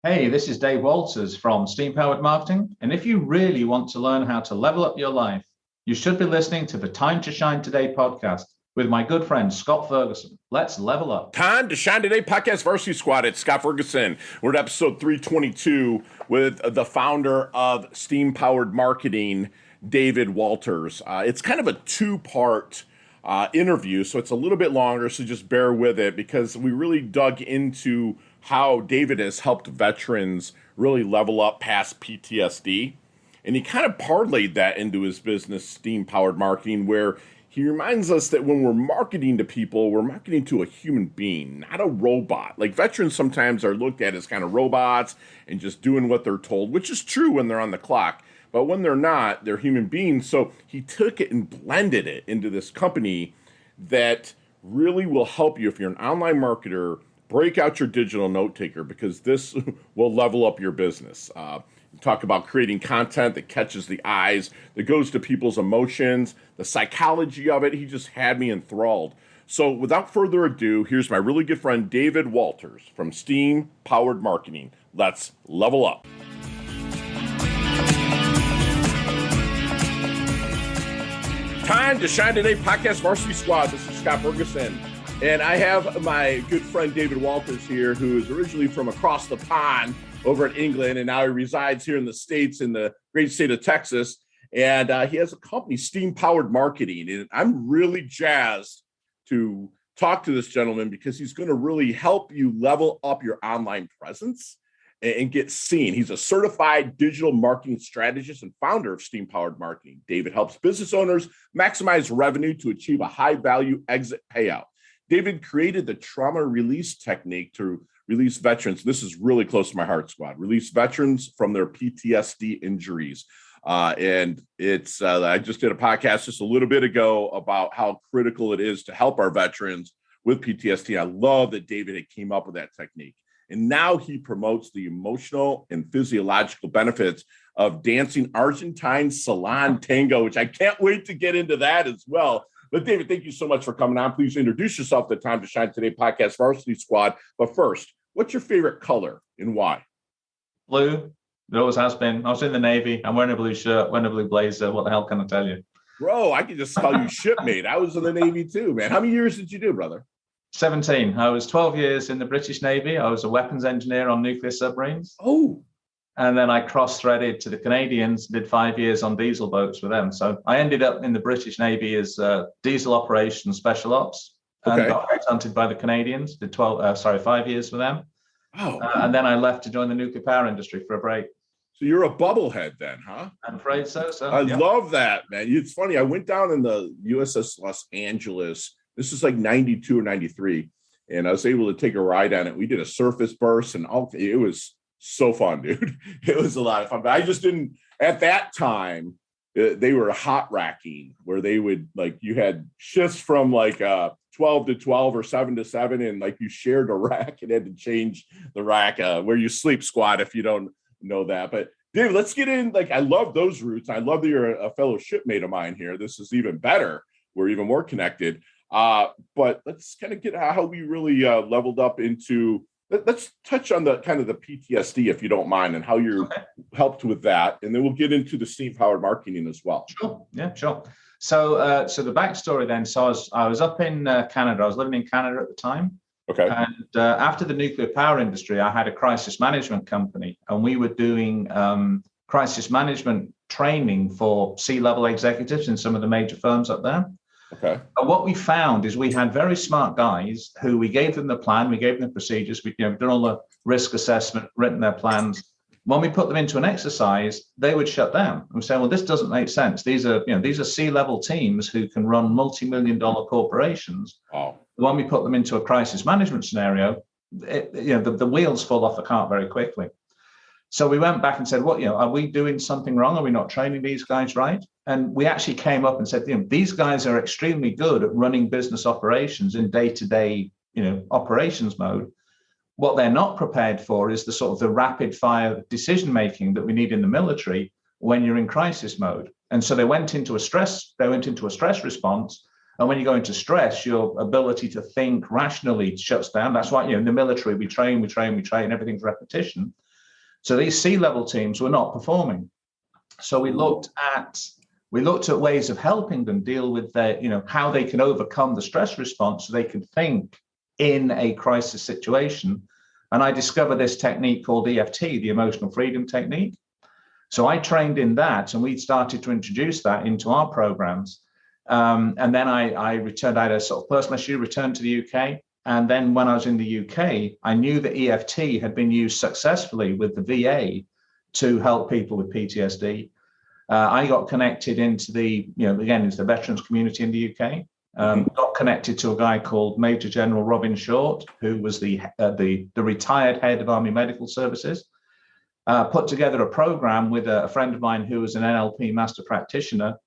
Hey, this is Dave Walters from Steam Powered Marketing. And if you really want to learn how to level up your life, you should be listening to the Time to Shine Today podcast with my good friend, Scott Ferguson. Let's level up. Time to Shine Today podcast Varsity Squad. It's Scott Ferguson. We're at episode 322 with the founder of Steam Powered Marketing, David Walters. It's kind of a two-part interview, so it's a little bit longer, so just bear with it because we really dug into how David has helped veterans really level up past PTSD. And he kind of parlayed that into his business, Steam Powered Marketing, where he reminds us that when we're marketing to people, we're marketing to a human being, not a robot. Like veterans sometimes are looked at as kind of robots and just doing what they're told, which is true when they're on the clock. But when they're not, they're human beings. So he took it and blended it into this company that really will help you if you're an online marketer. Break out your digital note taker because this will level up your business. Talk about creating content that catches the eyes, that goes to people's emotions, the psychology of it. He just had me enthralled. So without further ado, here's my really good friend, David Walters from Steam Powered Marketing. Let's level up. Time to Shine Today podcast Varsity Squad. This is Scott Ferguson. And I have my good friend David Walters here, who is originally from across the pond over in England, and now he resides here in the States in the great state of Texas. And he has a company, Steam Powered Marketing. And I'm really jazzed to talk to this gentleman because he's going to really help you level up your online presence and get seen. He's a certified digital marketing strategist and founder of Steam Powered Marketing. David helps business owners maximize revenue to achieve a high-value exit payout. David created the trauma release technique to release veterans. This is really close to my heart, squad. Release veterans from their PTSD injuries. And it's I just did a podcast just a little bit ago about how critical it is to help our veterans with PTSD. I love that David had came up with that technique. And now he promotes the emotional and physiological benefits of dancing Argentine salon tango, which I can't wait to get into that as well. But David, thank you so much for coming on. Please introduce yourself to the Time to Shine Today podcast Varsity Squad. But first, what's your favorite color and why? Blue. It always has been. I was in the Navy. I'm wearing a blue shirt, wearing a blue blazer. What the hell can I tell you? Bro, I can just call you shipmate. I was in the Navy too, man. How many years did you do, brother? 17. I was 12 years in the British Navy. I was a weapons engineer on nuclear submarines. Oh. And then I cross-threaded to the Canadians, did 5 years on diesel boats with them. So I ended up in the British Navy as diesel operations special ops and got hunted by the Canadians, did 5 years for them. Oh. And then I left to join the nuclear power industry for a break. So you're a bubblehead then, huh? I'm afraid so. I love that, man. It's funny. I went down in the USS Los Angeles. This is like 92 or 93. And I was able to take a ride on it. We did a surface burst and it was so fun, dude. It was a lot of fun. But I just didn't, at that time, they were hot racking where they would you had shifts from 12 to 12 or 7 to 7. And you shared a rack and had to change the rack where you sleep, squad, if you don't know that. But David, let's get in. I love those roots. I love that you're a fellow shipmate of mine here. This is even better. We're even more connected. But let's kind of get how we really leveled up into. Let's touch on the kind of the PTSD, if you don't mind, and how you're helped with that, and then we'll get into the Steam Powered Marketing as well. Sure, yeah, sure. So, the backstory then. So I was up in Canada. I was living in Canada at the time. Okay. And after the nuclear power industry, I had a crisis management company, and we were doing crisis management training for C-level executives in some of the major firms up there. Okay. And what we found is we had very smart guys who we gave them the plan, we gave them the procedures, we done all the risk assessment, written their plans. When we put them into an exercise, they would shut down and say, "Well, this doesn't make sense. These are C-level teams who can run multi-million-dollar corporations." Oh. When we put them into a crisis management scenario, the wheels fall off the cart very quickly. So we went back and said, are we doing something wrong? Are we not training these guys right? And we actually came up and said, these guys are extremely good at running business operations in day-to-day, operations mode. What they're not prepared for is the sort of the rapid fire decision making that we need in the military when you're in crisis mode. And so they went into a stress response. And when you go into stress, your ability to think rationally shuts down. That's why, in the military, we train, everything's repetition. So these C-level teams were not performing. So we looked at ways of helping them deal with their, how they can overcome the stress response so they can think in a crisis situation. And I discovered this technique called EFT, the emotional freedom technique. So I trained in that, and we started to introduce that into our programs. And then I returned, I had a sort of personal issue, returned to the UK. And then when I was in the UK, I knew that EFT had been used successfully with the VA to help people with PTSD. I got connected into into the veterans community in the UK. Got connected to a guy called Major General Robin Short, who was the retired head of Army Medical Services. Put together a program with a friend of mine who was an NLP master practitioner.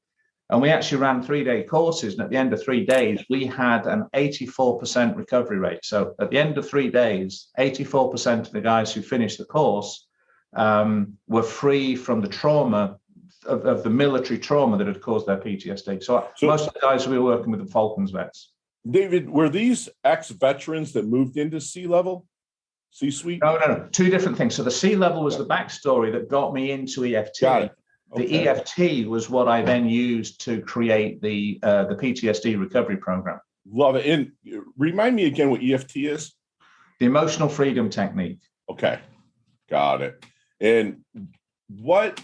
And we actually ran 3-day courses. And at the end of 3 days, we had an 84% recovery rate. So at the end of 3 days, 84% of the guys who finished the course were free from the trauma of the military trauma that had caused their PTSD. So most of the guys we were working with the Falklands vets. David, were these ex-veterans that moved into C-level? C-suite? No. Two different things. So the C-level was the backstory that got me into EFT. Got it. Okay. The EFT was what I then used to create the PTSD recovery program. Love it. And remind me again what EFT is. The emotional freedom technique. Okay. Got it. And what,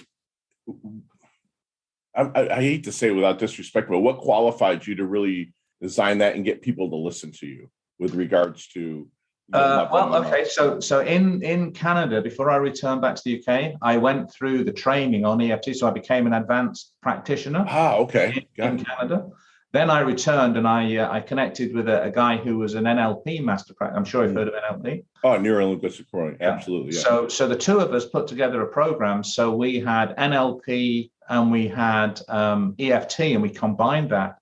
I hate to say it without disrespect, but what qualified you to really design that and get people to listen to you with regards to? So in Canada, before I returned back to the UK, I went through the training on EFT, so I became an advanced practitioner. Okay. In Canada. Then I returned and I connected with a guy who was an NLP master practitioner. I'm sure you've heard of NLP. Oh, neuro-linguistic programming. Absolutely. Yeah. So the two of us put together a program. So we had NLP and we had EFT, and we combined that.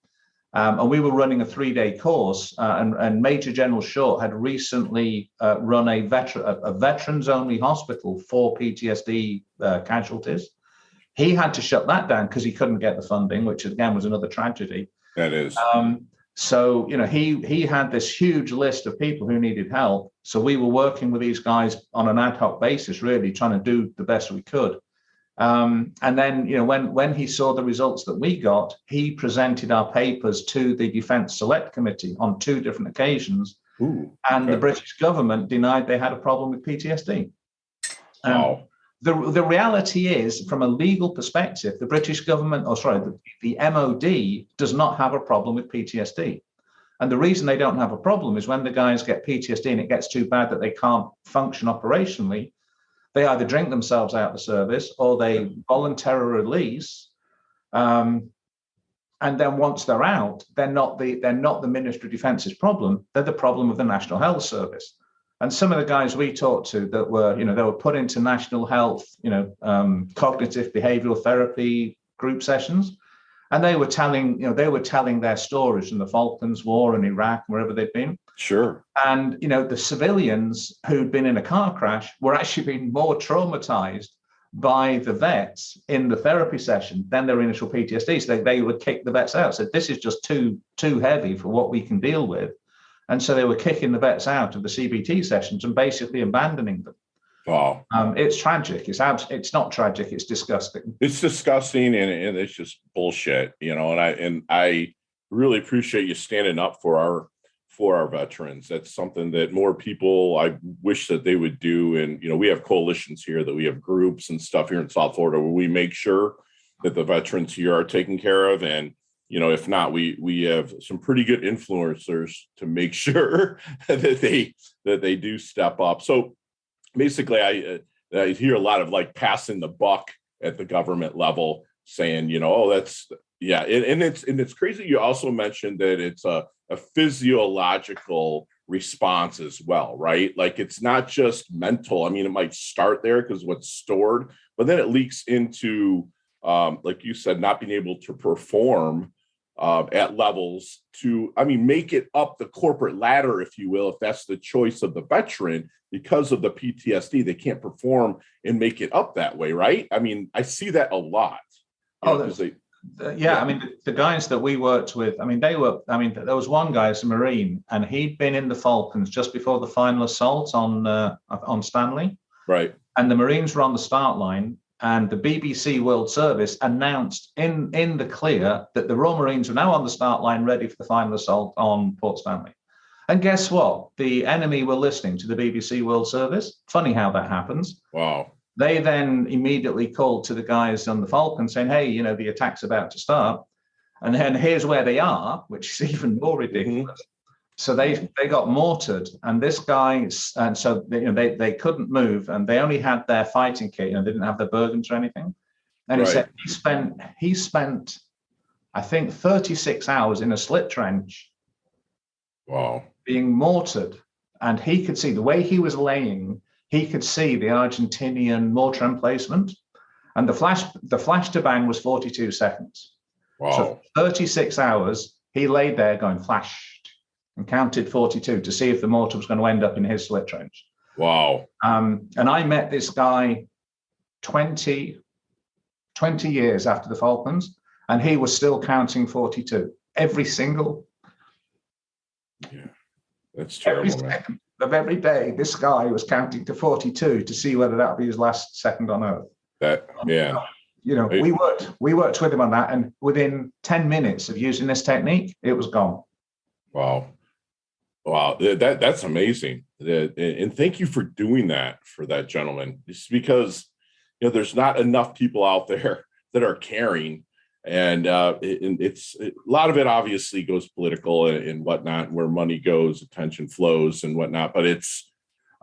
And we were running a 3-day course, and Major General Short had recently run a veterans-only hospital for PTSD casualties. He had to shut that down because he couldn't get the funding, which again was another tragedy. That is. So he had this huge list of people who needed help. So we were working with these guys on an ad hoc basis, really trying to do the best we could. And then, when he saw the results that we got, he presented our papers to the Defence Select Committee on 2 different occasions. The British government denied they had a problem with PTSD. Wow. The reality is, from a legal perspective, the British government, the MOD does not have a problem with PTSD. And the reason they don't have a problem is when the guys get PTSD and it gets too bad that they can't function operationally, they either drink themselves out of the service or they voluntarily release. And then once they're out, they're not the Ministry of Defence's problem. They're the problem of the National Health Service. And some of the guys we talked to that were, they were put into national health, cognitive behavioral therapy group sessions. And they were telling their stories from the Falklands War and Iraq, wherever they'd been. Sure. And, the civilians who'd been in a car crash were actually being more traumatized by the vets in the therapy session than their initial PTSD. So they would kick the vets out. So this is just too heavy for what we can deal with. And so they were kicking the vets out of the CBT sessions and basically abandoning them. Wow. It's tragic. It's not tragic. It's disgusting. It's disgusting, and it's just bullshit, and I really appreciate you standing up for our veterans. That's something that more people, I wish that they would do. And, we have coalitions here, that we have groups and stuff here in South Florida where we make sure that the veterans here are taken care of. And, if not, we have some pretty good influencers to make sure that they do step up. So basically, I hear a lot of passing the buck at the government level, saying, that's, yeah. And it's crazy. You also mentioned that it's a physiological response as well, right? It's not just mental. I mean, it might start there because what's stored, but then it leaks into, like you said, not being able to perform at levels to, make it up the corporate ladder, if you will, if that's the choice of the veteran, because of the PTSD, they can't perform and make it up that way, right? I see that a lot. The guys that we worked with, there was one guy, as a Marine, and he'd been in the Falklands just before the final assault on Stanley. Right. And the Marines were on the start line, and the BBC World Service announced in the clear that the Royal Marines were now on the start line ready for the final assault on Port Stanley. And guess what? The enemy were listening to the BBC World Service. Funny how that happens. Wow. They then immediately called to the guys on the Falcon saying, hey, you know, the attack's about to start. And then here's where they are, which is even more ridiculous. So they got mortared, and this guy, and so they couldn't move, and they only had their fighting kit. They didn't have their Bergens or anything. And he said he spent, I think, 36 hours in a slit trench. Wow. Being mortared, and he could see the way he was laying. He could see the Argentinian mortar emplacement, and the flash to bang was 42 seconds. Wow. So 36 hours, he laid there going flash and counted 42 to see if the mortar was going to end up in his slit trench. Wow. And I met this guy 20 years after the Falklands, and he was still counting 42 every single. Yeah, that's terrible. Every second of every day, this guy was counting to 42 to see whether that would be his last second on Earth. We worked with him on that, and within 10 minutes of using this technique, it was gone. Wow. That's amazing. And thank you for doing that for that gentleman. It's because, there's not enough people out there that are caring. And it's a lot of it obviously goes political and whatnot, where money goes, attention flows and whatnot. But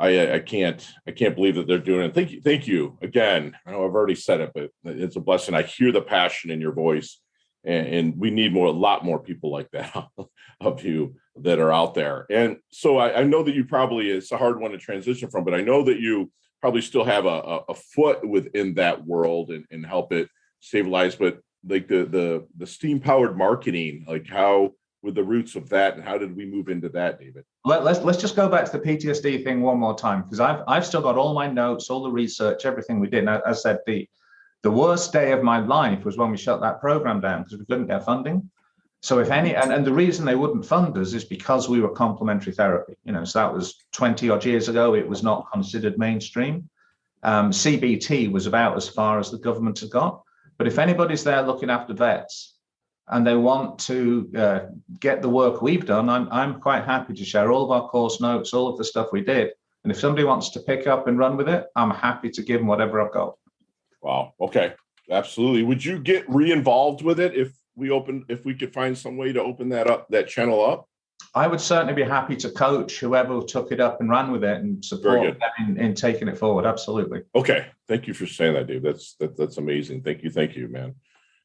I can't believe that they're doing it. Thank you again. I know I've already said it, but it's a blessing. I hear the passion in your voice, and we need a lot more people like that of you that are out there. And so I know that you probably, it's a hard one to transition from, but I know that you probably still have a foot within that world and help it stabilize. But like the steam powered marketing, like how with the roots of that, and how did we move into that, David? Let's just go back to the PTSD thing one more time, because I've still got all my notes, all the research, everything we did. And as I said, the worst day of my life was when we shut that program down because we couldn't get funding. So if any, and the reason they wouldn't fund us is because we were complementary therapy. So that was 20 odd years ago. It was not considered mainstream. CBT was about as far as the government has got. But if anybody's there looking after vets and they want to get the work we've done, I'm quite happy to share all of our course notes, all of the stuff we did. And if somebody wants to pick up and run with it, I'm happy to give them whatever I've got. Wow. Okay. Absolutely. Would you get re-involved with it if we could find some way to open that channel up? I would certainly be happy to coach whoever took it up and ran with it and support them in taking it forward. Absolutely. Okay. Thank you for saying that, Dave. That's amazing. Thank you, man.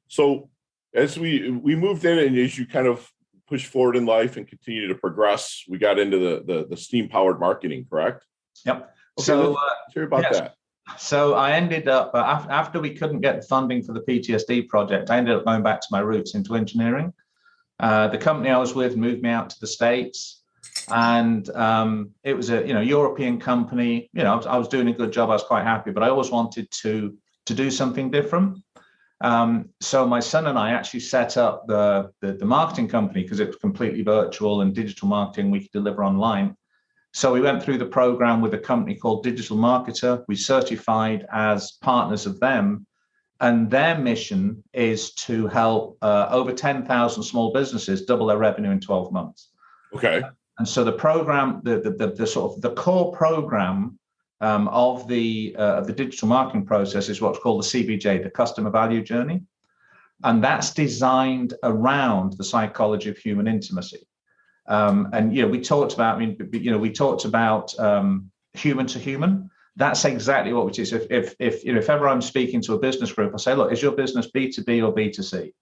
So as we moved in, and as you kind of push forward in life and continue to progress, we got into the steam powered marketing, correct? Yep. Okay, so let's hear about that. So I ended up, after we couldn't get the funding for the PTSD project, I ended up going back to my roots into engineering. The company I was with moved me out to the States, and it was a European company. I was doing a good job. I was quite happy, but I always wanted to do something different. So my son and I actually set up the marketing company because it was completely virtual and digital marketing we could deliver online. So we went through the program with a company called Digital Marketer. We certified as partners of them. And their mission is to help over 10,000 small businesses double their revenue in 12 months. Okay. And so the program, the sort of the core program of the digital marketing process is what's called the CVJ, the Customer Value Journey. And that's designed around the psychology of human intimacy. And we talked about, human to human. That's exactly what it is. If ever I'm speaking to a business group, I say, look, is your business B2B or B2C?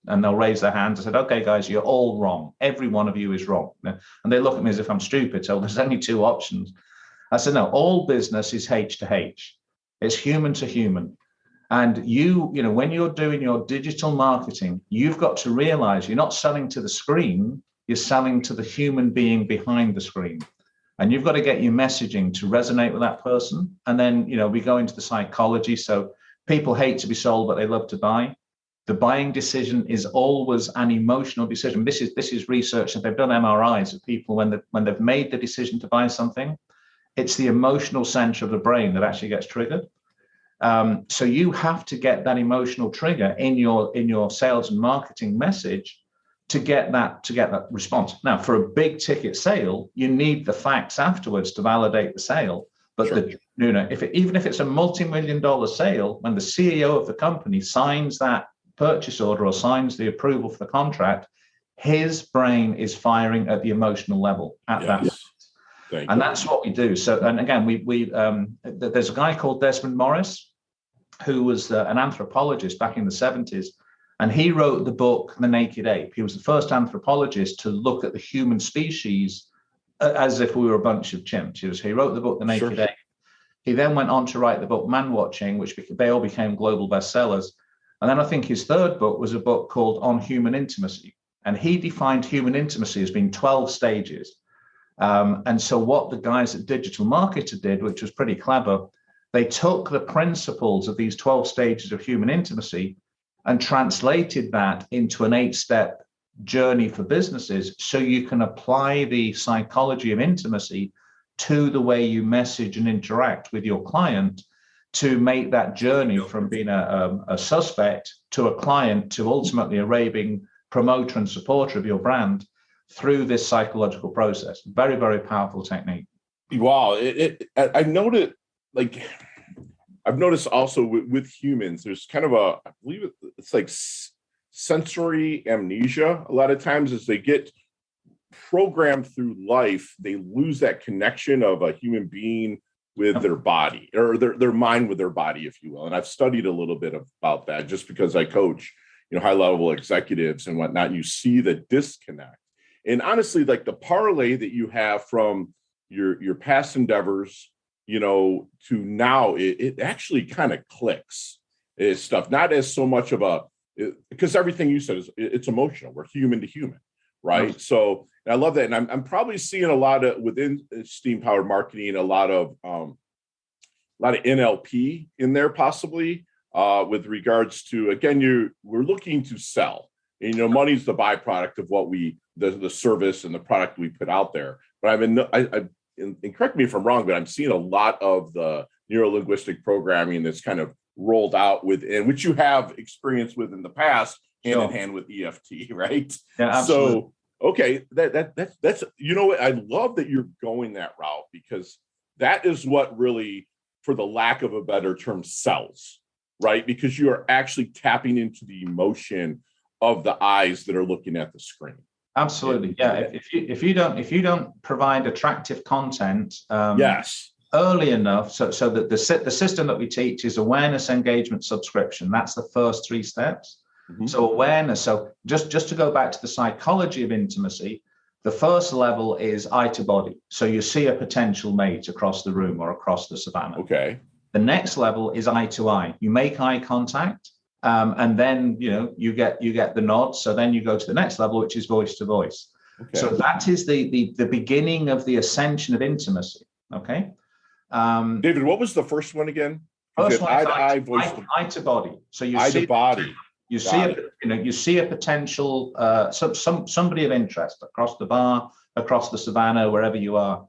And they'll raise their hands. I said, okay, guys, you're all wrong. Every one of you is wrong. And they look at me as if I'm stupid. So there's only two options. I said, no, all business is H to H. It's human to human. And when you're doing your digital marketing, you've got to realize you're not selling to the screen. You're selling to the human being behind the screen. And you've got to get your messaging to resonate with that person. And then, we go into the psychology. So people hate to be sold, but they love to buy. The buying decision is always an emotional decision. This is research, and they've done MRIs of people when they've made the decision to buy something. It's the emotional center of the brain that actually gets triggered. So you have to get that emotional trigger in your sales and marketing message to get that response. Now, for a big ticket sale, you need the facts afterwards to validate the sale. But Sure. Even if it's a multi-million-dollar sale, when the CEO of the company signs that purchase order or signs the approval for the contract, his brain is firing at the emotional level at that point. And that's what we do. So, and again, there's a guy called Desmond Morris, who was an anthropologist back in the 70s. And he wrote the book, The Naked Ape. He was the first anthropologist to look at the human species as if we were a bunch of chimps. He wrote the book, The Naked Ape. He then went on to write the book, Man Watching, which they all became global bestsellers. And then I think his third book was a book called On Human Intimacy. And he defined human intimacy as being 12 stages. And so what the guys at Digital Marketer did, which was pretty clever, they took the principles of these 12 stages of human intimacy and translated that into an 8-step journey for businesses, so you can apply the psychology of intimacy to the way you message and interact with your client to make that journey from being a suspect to a client to ultimately a raving promoter and supporter of your brand through this psychological process. Very, very powerful technique. Wow. I've noticed also with humans, there's kind of I believe it's like sensory amnesia. A lot of times as they get programmed through life, they lose that connection of a human being with their body, or their mind with their body, if you will. And I've studied a little bit about that just because I coach, high-level executives and whatnot. You see the disconnect. And honestly, like the parlay that you have from your past endeavors, to now, it actually kind of clicks. It's stuff, not as so much of because everything you said it's emotional. We're human to human, right? Mm-hmm. So I love that. And I'm probably seeing a lot of within steam powered marketing, a lot of NLP in there, possibly with regards to, again, we're looking to sell. And, money's the byproduct of what the service and the product we put out there. But and correct me if I'm wrong, but I'm seeing a lot of the neuro-linguistic programming that's kind of rolled out within, which you have experience with in the past, hand in hand with EFT, right? Yeah, absolutely. So, okay, that's what, I love that you're going that route, because that is what really, for the lack of a better term, sells, right? Because you are actually tapping into the emotion of the eyes that are looking at the screen. Absolutely, yeah. If you don't provide attractive content, yes, early enough, so that the system that we teach is awareness, engagement, subscription. That's the first 3 steps. Mm-hmm. So awareness. So just to go back to the psychology of intimacy, the first level is eye to body. So you see a potential mate across the room or across the savannah. Okay. The next level is eye to eye. You make eye contact. And then, you get the nod. So then you go to the next level, which is voice to voice. Okay. So that is the beginning of the ascension of intimacy. Okay. David, what was the first one again? First one is eye to eye, eye to body. So you eye see to body. You see a potential somebody of interest across the bar, across the savannah, wherever you are.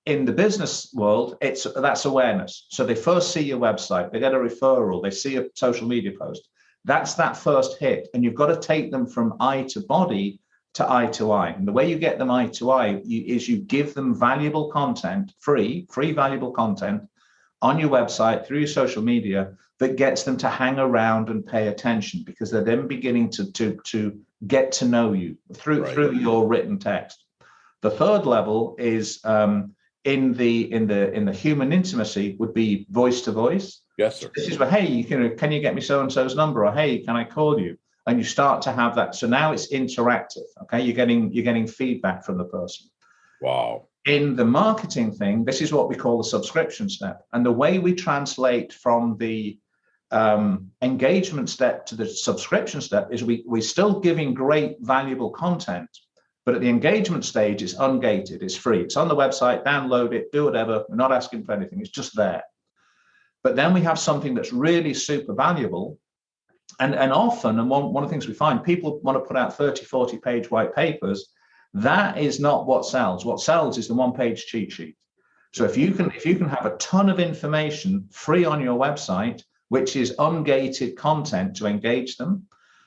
In the business world, that's awareness. So they first see your website, they get a referral, they see a social media post. That's that first hit. And you've got to take them from eye to body to eye to eye. And the way you get them eye to eye is you give them valuable content, free valuable content on your website, through your social media, that gets them to hang around and pay attention, because they're then beginning to get to know you through your written text. The third level is in the human intimacy would be voice to voice. Yes, sir. This is where, hey, can you get me so and so's number, or hey, can I call you? And you start to have that. So now it's interactive. Okay, you're getting feedback from the person. Wow. In the marketing thing, this is what we call the subscription step. And the way we translate from the engagement step to the subscription step is we're still giving great, valuable content. But at the engagement stage, it's ungated, it's free. It's on the website, download it, do whatever. We're not asking for anything, it's just there. But then we have something that's really super valuable. And often, and one of the things we find, people want to put out 30, 40-page white papers. That is not what sells. What sells is the one-page cheat sheet. So if you can have a ton of information free on your website, which is ungated content to engage them,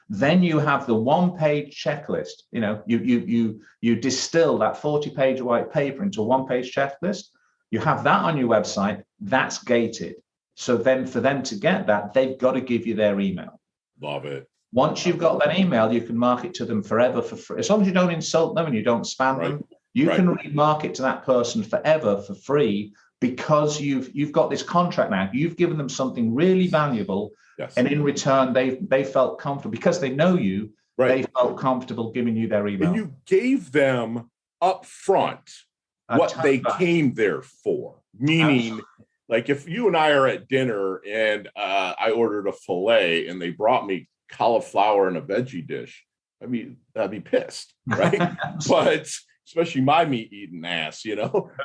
then you have the one-page checklist. You distill that 40-page white paper into a one-page checklist. You have that on your website. That's gated. So then for them to get that, they've got to give you their email. Love it. Once you've got that email, you can market to them forever for free. As long as you don't insult them and you don't spam them, you can remarket to that person forever for free, because you've got this contract now. You've given them something really valuable, and in return, they felt comfortable because they know you. They felt comfortable giving you their email. And you gave them up front what they came there for. Meaning, like if you and I are at dinner and I ordered a filet and they brought me cauliflower and a veggie dish, I mean, I'd be pissed, right? But especially my meat eating ass,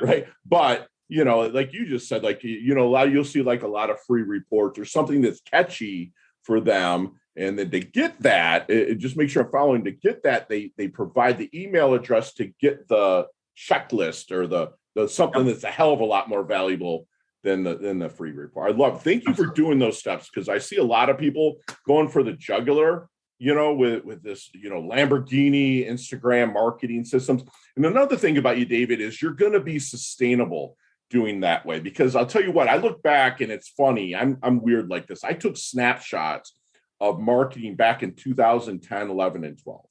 right? But like you just said, like, you'll see like a lot of free reports or something that's catchy for them. And then to get that, it just make sure I'm following. To get that, they provide the email address to get the checklist or the something that's a hell of a lot more valuable than the free report. Thank you for doing those steps, because I see a lot of people going for the jugular, with this, Lamborghini Instagram marketing systems. And another thing about you, David, is you're going to be sustainable doing that way, because I'll tell you what, I look back and it's funny. I'm weird like this. I took snapshots of marketing back in 2010, 11, and 12.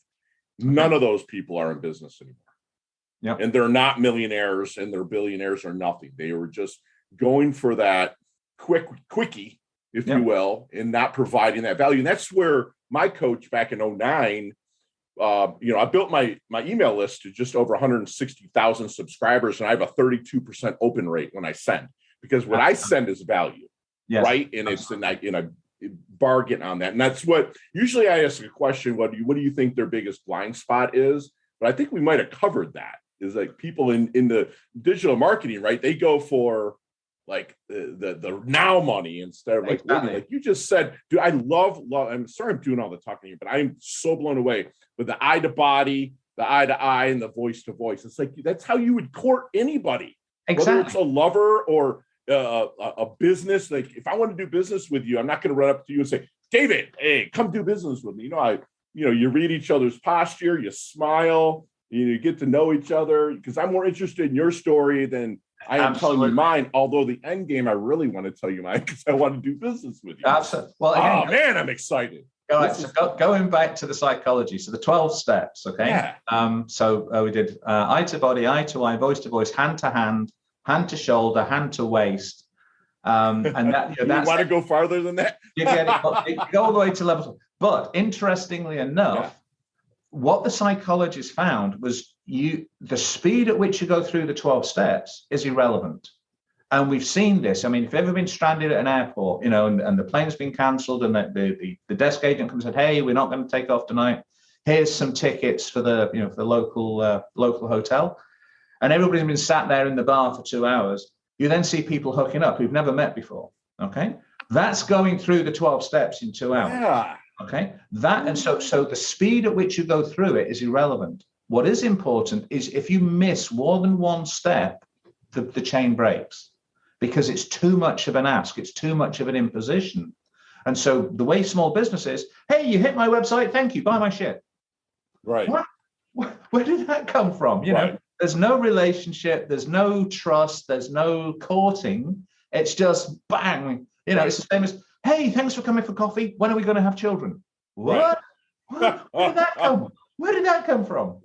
None of those people are in business anymore. Yeah. And they're not millionaires and they're billionaires or nothing. They were just going for that quickie, if you will, and not providing that value. And that's where my coach back in 2009, I built my email list to just over 160,000 subscribers, and I have a 32% open rate when I send, because what I send is value, right? And it's and I bargain on that. And that's what usually I ask a question: what do you think their biggest blind spot is? But I think we might have covered that. Is like people in the digital marketing, right? They go for like the now money instead of like living. Like you just said, dude, I love. I'm sorry I'm doing all the talking here, but I'm so blown away with the eye to body, the eye to eye, and the voice to voice. It's like that's how you would court anybody, whether it's a lover or a business. Like if I want to do business with you, I'm not going to run up to you and say, David, hey, come do business with me. You read each other's posture, you smile, you get to know each other, because I'm more interested in your story than I am telling you mine. Although the end game, I really want to tell you mine because I want to do business with you. Absolutely. Well, again, man, I'm excited. All right, so going back to the psychology, so the 12 steps, okay? Yeah. So we did eye to body, eye to eye, voice to voice, hand to hand, hand to shoulder, hand to waist. And that you want to go farther than that? You go all the way to level. But interestingly enough, what the psychologists found was the speed at which you go through the 12 steps is irrelevant. And we've seen this. I mean, if you've ever been stranded at an airport, and the plane's been cancelled, and the desk agent comes and said, hey, we're not going to take off tonight. Here's some tickets for the local hotel. And everybody's been sat there in the bar for 2 hours. You then see people hooking up who've never met before. Okay. That's going through the 12 steps in 2 hours. Yeah. Okay. So the speed at which you go through it is irrelevant. What is important is if you miss more than one step, the chain breaks, because it's too much of an ask. It's too much of an imposition. And so the way small business is, hey, you hit my website. Thank you. Buy my shit. Right. What? Where did that come from? There's no relationship. There's no trust. There's no courting. It's just bang. It's the same as, hey, thanks for coming for coffee. When are we going to have children? What? Right. Where did that come? Where did that come from?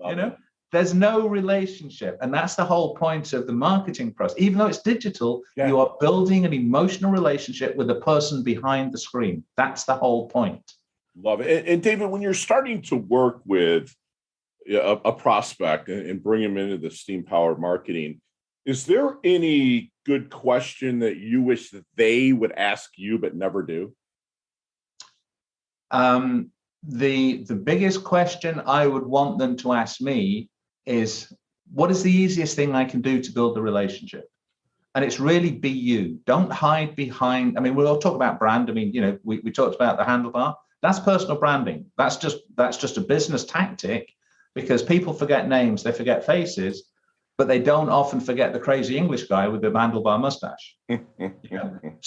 There's no relationship. And that's the whole point of the marketing process. Even though it's digital, you are building an emotional relationship with the person behind the screen. That's the whole point. Love it. And David, when you're starting to work with a prospect and bring them into the steam-powered marketing, is there any good question that you wish that they would ask you but never do? The biggest question I would want them to ask me is, what is the easiest thing I can do to build the relationship? And it's really be you. Don't hide behind. I mean, we'll talk about brand. I mean, we talked about the handlebar. That's personal branding. That's just a business tactic, because people forget names, they forget faces. but they don't often forget the crazy English guy with the handlebar mustache. So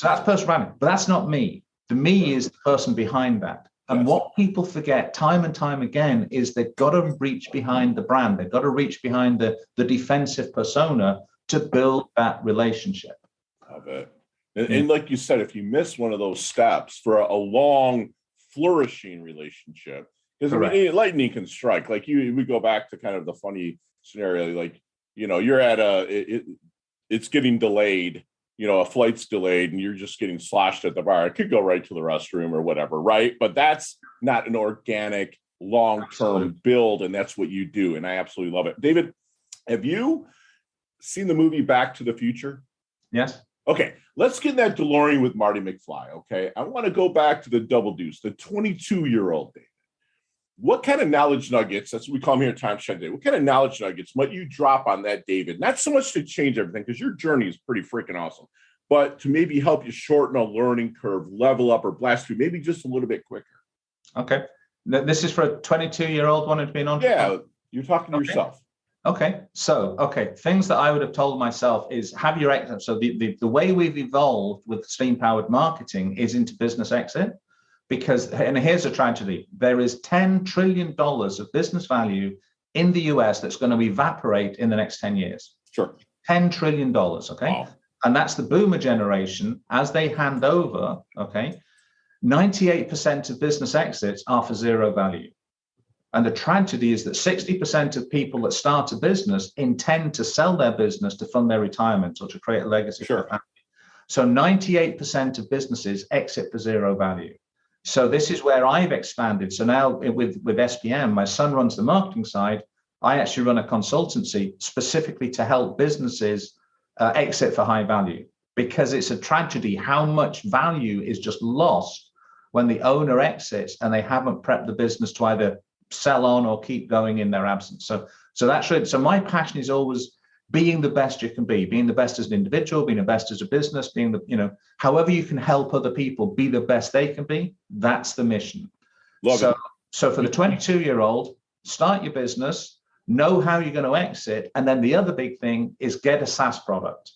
that's personal branding, but that's not me. The me is the person behind that. And what people forget time and time again is they've got to reach behind the brand. They've got to reach behind the defensive persona to build that relationship. Love it. And like you said, if you miss one of those steps for a long, flourishing relationship, because I mean, lightning can strike. Like we go back to kind of the funny scenario, like, you're at it's getting delayed, a flight's delayed and you're just getting sloshed at the bar. It could go right to the restroom or whatever, right? But that's not an organic, long-term build, and that's what you do. And I absolutely love it. David, have you seen the movie Back to the Future? Yes. Okay, let's get in that DeLorean with Marty McFly, okay? I want to go back to the Double Deuce, the 22-year-old David. What kind of knowledge nuggets, that's what we call them here at Time Shine David, what kind of knowledge nuggets might you drop on that, David? Not so much to change everything, because your journey is pretty freaking awesome, but to maybe help you shorten a learning curve, level up, or blast through maybe just a little bit quicker. Okay. This is for a 22-year-old wanting to be an entrepreneur? Yeah, you're talking to yourself. Okay. So, things that I would have told myself is have your exit. So the way we've evolved with steam-powered marketing is into business exit. Because, and here's a tragedy, there is $10 trillion of business value in the US that's going to evaporate in the next 10 years. Sure. $10 trillion, okay? Wow. And that's the boomer generation. As they hand over, 98% of business exits are for zero value. And the tragedy is that 60% of people that start a business intend to sell their business to fund their retirement or to create a legacy for their family. So 98% of businesses exit for zero value. So this is where I've expanded. So now with SPM, my son runs the marketing side. I actually run a consultancy specifically to help businesses exit for high value, because it's a tragedy how much value is just lost when the owner exits and they haven't prepped the business to either sell on or keep going in their absence. So that's really, so my passion is always being the best you can be, being the best as an individual, being the best as a business, being the, however you can help other people be the best they can be. That's the mission. So for the 22-year-old, start your business, know how you're going to exit. And then the other big thing is get a SaaS product.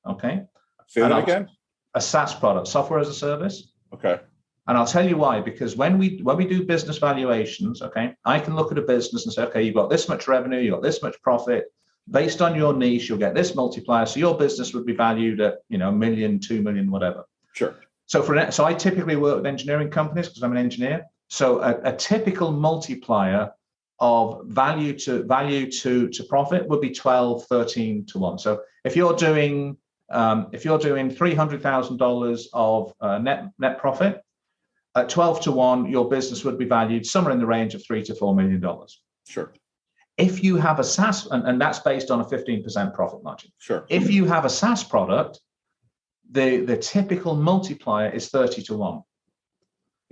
Okay. Say that again. A SaaS product, software as a service. Okay. And I'll tell you why, because when we do business valuations, I can look at a business and say, okay, you've got this much revenue, you've got this much profit. Based on your niche, you'll get this multiplier. So your business would be valued at, $1 million, 2 million, whatever. Sure. So I typically work with engineering companies because I'm an engineer. So a typical multiplier of value to profit would be 12, 13 to 1. So if you're doing $300,000 of net profit, at 12 to 1, your business would be valued somewhere in the range of $3 to $4 million. Sure. If you have a SaaS, and that's based on a 15% profit margin. Sure. If you have a SaaS product, the typical multiplier is 30 to 1.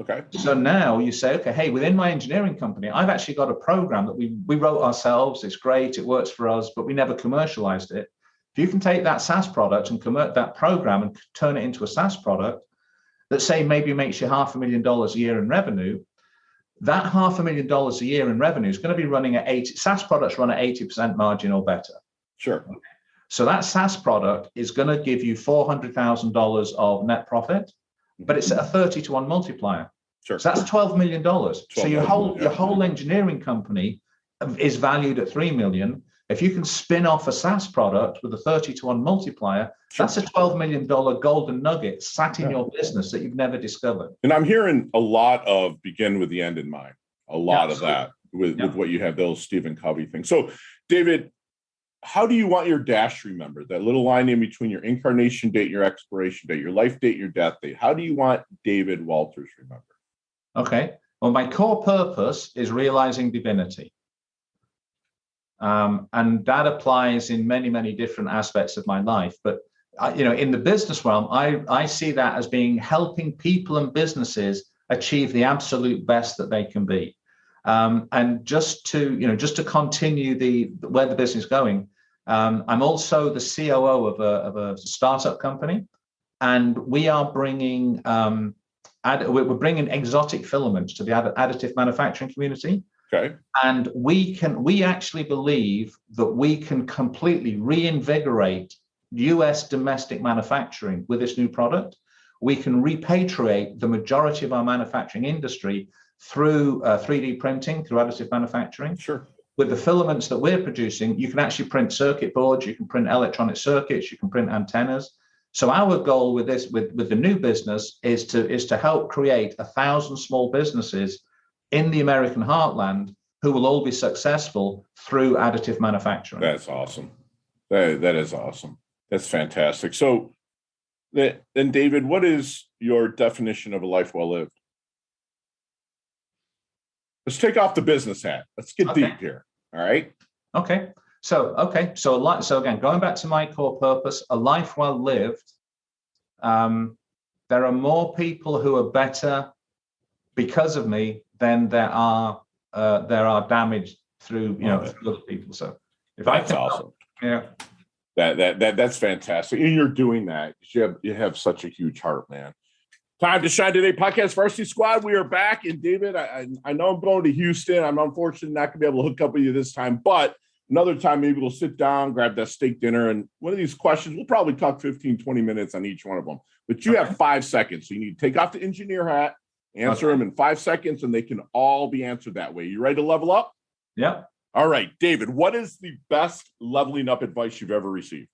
Okay. So now you say, okay, hey, within my engineering company, I've actually got a program that we wrote ourselves. It's great. It works for us, but we never commercialized it. If you can take that SaaS product and convert that program and turn it into a SaaS product that, say, maybe makes you $500,000 a year in revenue, that $500,000 a year in revenue is going to be running at 80. SaaS products run at 80% margin or better. Sure. So that SaaS product is going to give you $400,000 of net profit, but it's at a 30 to 1 multiplier. Sure. So that's $12 million. So your whole engineering company is valued at $3 million. If you can spin off a SaaS product with a 30 to 1 multiplier, that's a $12 million golden nugget sat in your business that you've never discovered. And I'm hearing a lot of begin with the end in mind, a lot of that with what you have, those Stephen Covey things. So, David, how do you want your dash remembered? That little line in between your incarnation date, your expiration date, your life date, your death date. How do you want David Walters remembered? Okay. Well, my core purpose is realizing divinity. And that applies in many, many different aspects of my life. But, in the business realm, I see that as being helping people and businesses achieve the absolute best that they can be. And just to continue where the business is going, I'm also the COO of a startup company, and we are bringing we're bringing exotic filaments to the additive manufacturing community. Okay. And we actually believe that we can completely reinvigorate US domestic manufacturing with this new product. We can repatriate the majority of our manufacturing industry through 3D printing, through additive manufacturing. Sure. With the filaments that we're producing, you can actually print circuit boards, you can print electronic circuits, you can print antennas. So our goal with this, with the new business, is to help create 1,000 small businesses in the American heartland who will all be successful through additive manufacturing. That's awesome. That is awesome. That's fantastic. So then, David, what is your definition of a life well lived? Let's take off the business hat. Let's get deep here. All right. Okay. So again, going back to my core purpose, a life well lived. There are more people who are better because of me than there are damaged through through other people. So if that's awesome. Yeah. That's fantastic. And you're doing that. You have such a huge heart, man. Time to Shine Today podcast Varsity Squad. We are back. And David, I know I'm going to Houston. I'm unfortunately not going to be able to hook up with you this time, but another time maybe we'll sit down, grab that steak dinner. And one of these questions, we'll probably talk 15, 20 minutes on each one of them. But you have 5 seconds. So you need to take off the engineer hat, answer them in 5 seconds, and they can all be answered that way. You ready to level up? Yeah. All right, David, what is the best leveling up advice you've ever received?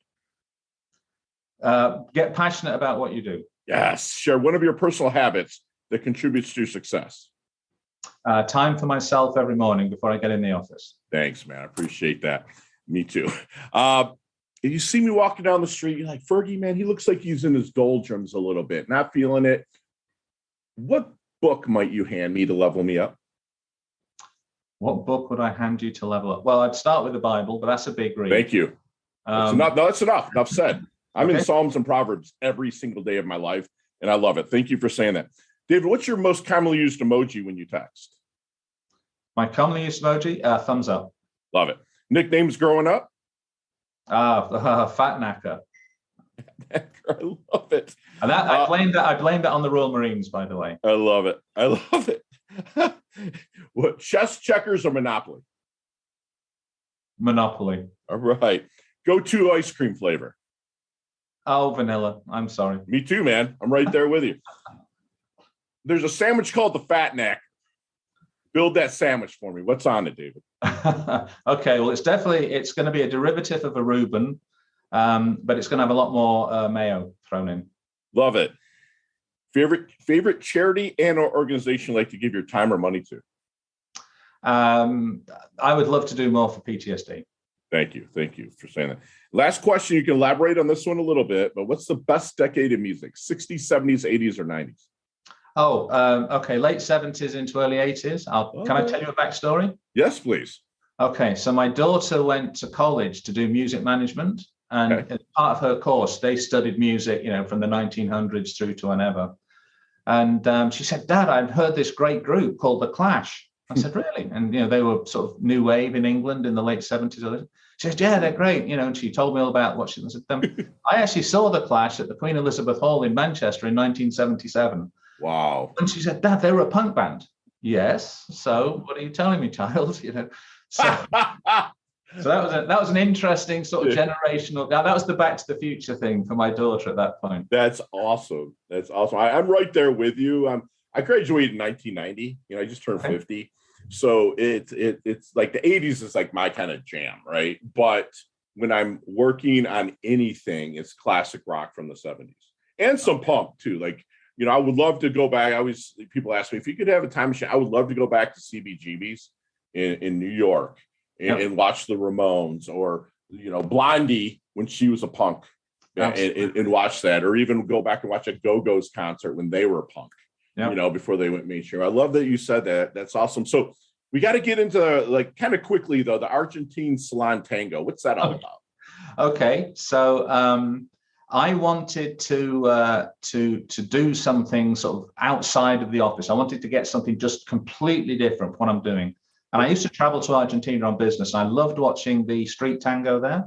Get passionate about what you do. Yes. Share one of your personal habits that contributes to your success. Time for myself every morning before I get in the office. Thanks, man. I appreciate that. Me too. If you see me walking down the street, you're like, Fergie, man, he looks like he's in his doldrums a little bit, not feeling it. What book might you hand me to level me up? What book would I hand you to level up? Well, I'd start with the Bible, but that's a big read. Thank you. That's enough. Enough said. I'm in Psalms and Proverbs every single day of my life, and I love it. Thank you for saying that. David, what's your most commonly used emoji when you text? My commonly used emoji, thumbs up. Love it. Nicknames growing up? Fat Knacker. I love it. And that I blamed that on the Royal Marines, by the way. I love it. What, chess, checkers, or Monopoly? Monopoly. All right. Go-to ice cream flavor? Oh, vanilla. I'm sorry. Me too, man. I'm right there with you. There's a sandwich called the Fat Knacker. Build that sandwich for me. What's on it, David? Okay. Well, it's going to be a derivative of a Reuben, but it's going to have a lot more mayo thrown in. Love it. Favorite charity and or organization you like to give your time or money to? I would love to do more for PTSD. Thank you for saying that. Last question. You can elaborate on this one a little bit, but what's the best decade of music? 60s, 70s, 80s, or 90s? Oh, okay. Late 70s into early 80s. Can I tell you a backstory? Yes, please. Okay. So my daughter went to college to do music management. And as part of her course, they studied music, from the 1900s through to whenever. And she said, Dad, I've heard this great group called The Clash. I said, really? And, they were sort of new wave in England in the late 70s. She said, yeah, they're great. And she told me all about what she said. I actually saw The Clash at the Queen Elizabeth Hall in Manchester in 1977. Wow. And she said, Dad, they were a punk band. Yes. So what are you telling me, child? So that was an interesting sort of generational. That was the Back to the Future thing for my daughter at that point. That's awesome. I'm right there with you. I graduated in 1990. I just turned 50. So it's like the 80s is like my kind of jam, right? But when I'm working on anything, it's classic rock from the 70s and some punk too. Like, I would love to go back. People ask me if you could have a time machine, I would love to go back to CBGB's in New York and watch the Ramones or, Blondie when she was a punk and watch that, or even go back and watch a Go-Go's concert when they were a punk. Before they went mainstream. I love that you said that. That's awesome. So we got to get into kind of quickly though, the Argentine salon tango. What's that all about? Okay. So I wanted to do something sort of outside of the office. I wanted to get something just completely different from what I'm doing. And I used to travel to Argentina on business. And I loved watching the street tango there.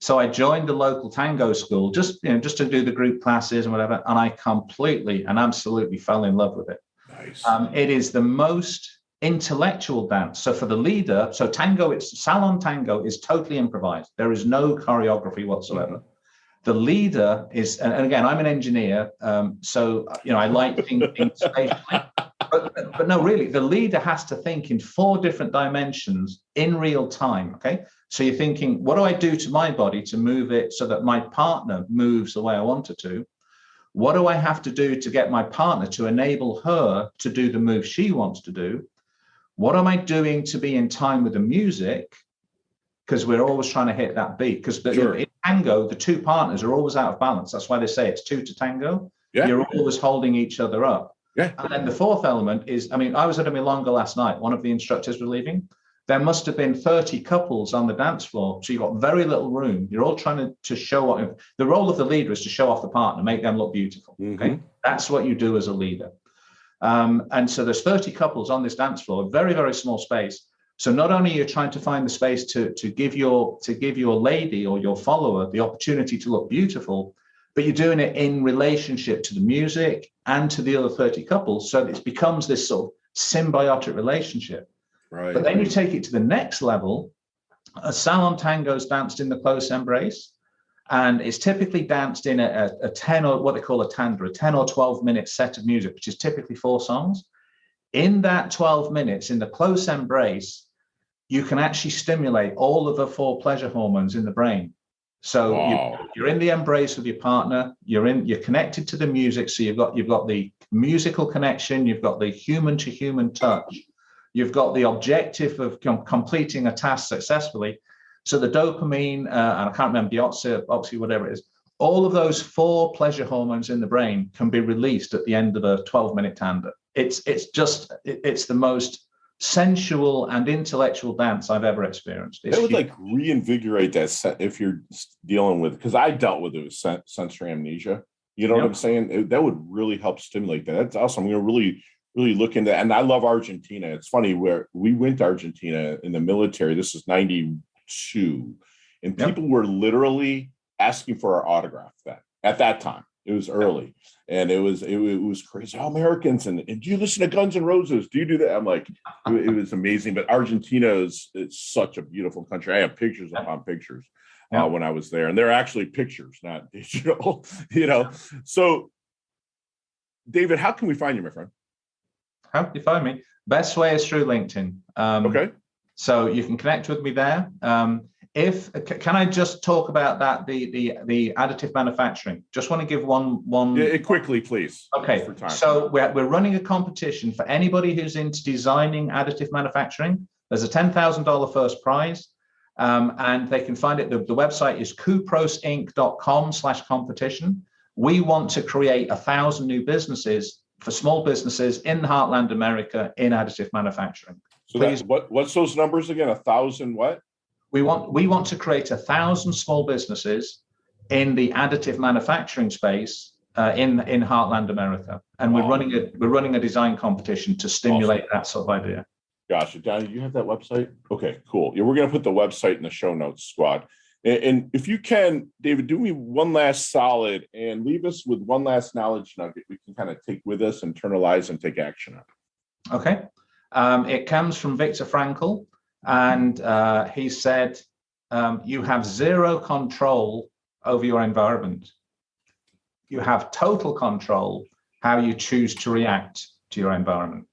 So I joined the local tango school just to do the group classes and whatever. And I completely and absolutely fell in love with it. Nice. It is the most intellectual dance. So for the leader, so salon tango is totally improvised. There is no choreography whatsoever. The leader is, and again, I'm an engineer, so I like thinking spatially. But no, really, the leader has to think in 4 different dimensions in real time. Okay, so you're thinking, what do I do to my body to move it so that my partner moves the way I want it to? What do I have to do to get my partner to enable her to do the move she wants to do? What am I doing to be in time with the music? Because we're always trying to hit that beat. Because in tango, the 2 partners are always out of balance. That's why they say it's 2 to tango. Yeah. You're always holding each other up. Yeah. And then the 4th element is, I was at a milonga last night. One of the instructors was leaving. There must have been 30 couples on the dance floor. So you've got very little room. You're all trying to show what the role of the leader is, to show off the partner, make them look beautiful. Okay. That's what you do as a leader. And so there's 30 couples on this dance floor, very, very small space. So not only are you trying to find the space to give your lady or your follower the opportunity to look beautiful, but you're doing it in relationship to the music and to the other 30 couples. So it becomes this sort of symbiotic relationship. Right. But then you take it to the next level. A salon tango is danced in the close embrace, and it's typically danced in a 10 or what they call a tanda, a 10 or 12 minute set of music, which is typically 4 songs. In that 12 minutes, in the close embrace, you can actually stimulate all of the 4 pleasure hormones in the brain. So you're in the embrace with your partner, you're connected to the music. So you've got the musical connection, you've got the human to human touch, you've got the objective of completing a task successfully. So the dopamine, and I can't remember the oxy, whatever it is, all of those 4 pleasure hormones in the brain can be released at the end of a 12-minute tanda. It's the most sensual and intellectual dance I've ever experienced. It would reinvigorate that if you're dealing with, because I dealt with it with sensory amnesia. You know what I'm saying? That would really help stimulate that. That's awesome. I'm going to really look into that. And I love Argentina. It's funny, where we went to Argentina in the military. This is 92. And people were literally asking for our autograph at that time. It was early, and it was crazy. Oh, Americans, and do you listen to Guns N' Roses? Do you do that? I'm like, it was amazing. But Argentina is such a beautiful country. I have pictures upon pictures when I was there, and they're actually pictures, not digital. So, David, how can we find you, my friend? How can you find me? Best way is through LinkedIn. Okay. So you can connect with me there. Can I just talk about that, the additive manufacturing? Just want to give one. Quickly, please. Okay. So we're running a competition for anybody who's into designing additive manufacturing. There's a $10,000 first prize, and they can find it. The website is kuprosinc.com/competition. We want to create 1,000 new businesses for small businesses in Heartland America in additive manufacturing. So what's those numbers again? 1,000 what? We want to create 1,000 small businesses in the additive manufacturing space in Heartland America, and we're running a design competition to stimulate that sort of idea. Gotcha, Donnie. You have that website? Okay, cool. Yeah, we're going to put the website in the show notes, squad. And if you can, David, do me one last solid and leave us with one last knowledge nugget we can kind of take with us, internalize, and take action on. Okay, it comes from Viktor Frankl. And he said, you have 0 control over your environment. You have total control how you choose to react to your environment.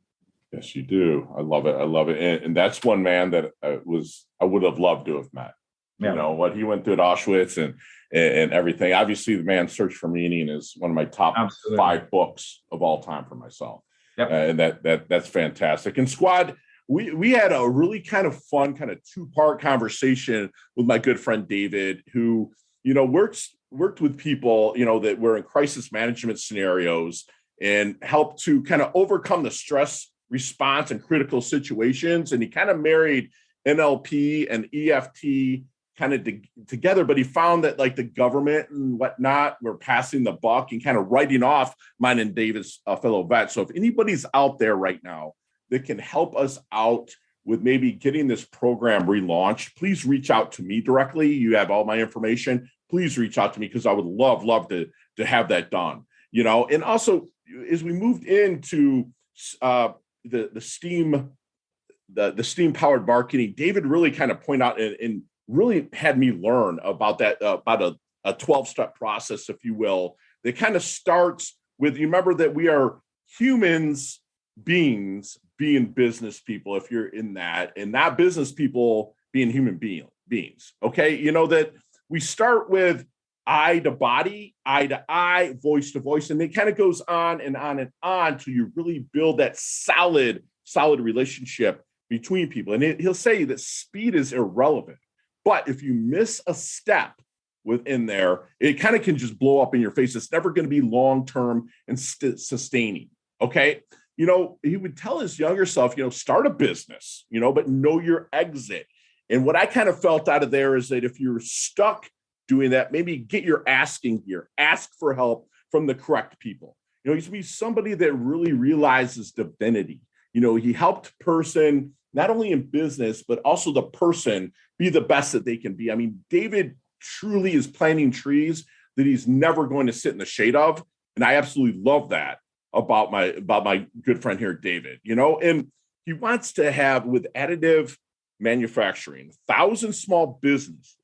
Yes, you do. I love it. And that's one man that I would have loved to have met. Yeah. You know, what he went through at Auschwitz and everything. Obviously, The Man's Search for Meaning is one of my top 5 books of all time for myself. Yep. And that's fantastic. And squad, we had a really kind of fun, kind of 2-part conversation with my good friend David, who, worked with people, that were in crisis management scenarios and helped to kind of overcome the stress response in critical situations. And he kind of married NLP and EFT kind of together, but he found that like the government and whatnot were passing the buck and kind of writing off mine and David's fellow vets. So if anybody's out there right now that can help us out with maybe getting this program relaunched, please reach out to me directly. You have all my information. Please reach out to me, because I would love to have that done. And also, as we moved into the STEAM the steam powered marketing, David really kind of point out and really had me learn about that, about a 12-step process, if you will, that kind of starts with, you remember that we are humans beings being business people, if you're in that, and not business people being human beings. Okay. You know, that we start with eye to body, eye to eye, voice to voice, and it kind of goes on and on and on till you really build that solid relationship between people. And he'll say that speed is irrelevant, but if you miss a step within there, it kind of can just blow up in your face. It's never going to be long-term and sustaining. Okay. You know, he would tell his younger self, you know, start a business, you know, but know your exit. And what I kind of felt out of there is that if you're stuck doing that, maybe get your asking gear, ask for help from the correct people. You know, he's be somebody that really realizes divinity. You know, he helped person, not only in business, but also the person be the best that they can be. I mean, David truly is planting trees that he's never going to sit in the shade of. And I absolutely love that about my good friend here, David, you know, and he wants to have, with additive manufacturing, 1,000 small businesses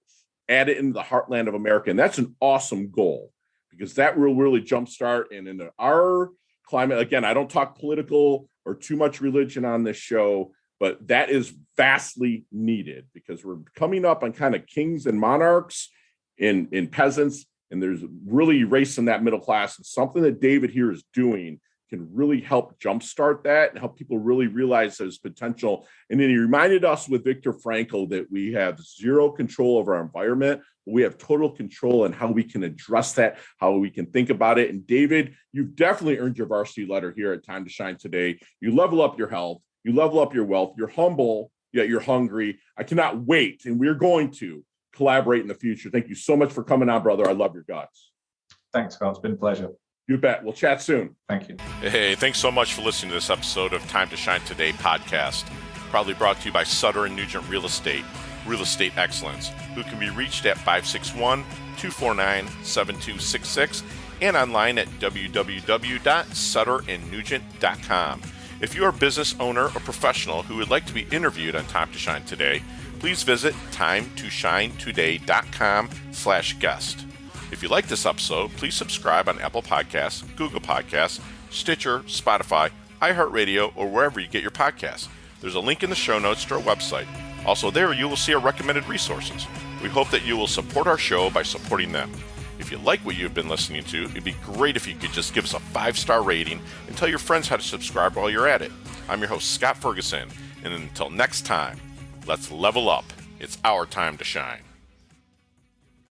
added into the heartland of America. And that's an awesome goal, because that will really jumpstart. And in our climate, again, I don't talk political or too much religion on this show, but that is vastly needed, because we're coming up on kind of kings and monarchs in peasants, and there's really erasing that middle class. And something that David here is doing can really help jumpstart that and help people really realize there's potential. And then he reminded us with Viktor Frankl that we have zero control over our environment. We have total control in how we can address that, how we can think about it. And David, you've definitely earned your varsity letter here at Time to Shine today. You level up your health, you level up your wealth, you're humble, yet you're hungry. I cannot wait. And we're going to collaborate in the future. Thank you so much for coming on, brother. I love your guts. Thanks, Scott. It's been a pleasure. You bet. We'll chat soon. Thank you. Hey, thanks so much for listening to this episode of Time to Shine Today podcast, proudly brought to you by Sutter & Nugent Real Estate Excellence, who can be reached at 561-249-7266 and online at www.sutterandnugent.com. If you are a business owner or professional who would like to be interviewed on Time to Shine Today, please visit timetoshinetoday.com/guest. If you like this episode, please subscribe on Apple Podcasts, Google Podcasts, Stitcher, Spotify, iHeartRadio, or wherever you get your podcasts. There's a link in the show notes to our website. Also there, you will see our recommended resources. We hope that you will support our show by supporting them. If you like what you've been listening to, it'd be great if you could just give us a 5-star rating and tell your friends how to subscribe while you're at it. I'm your host, Scott Ferguson, and until next time, let's level up. It's our time to shine.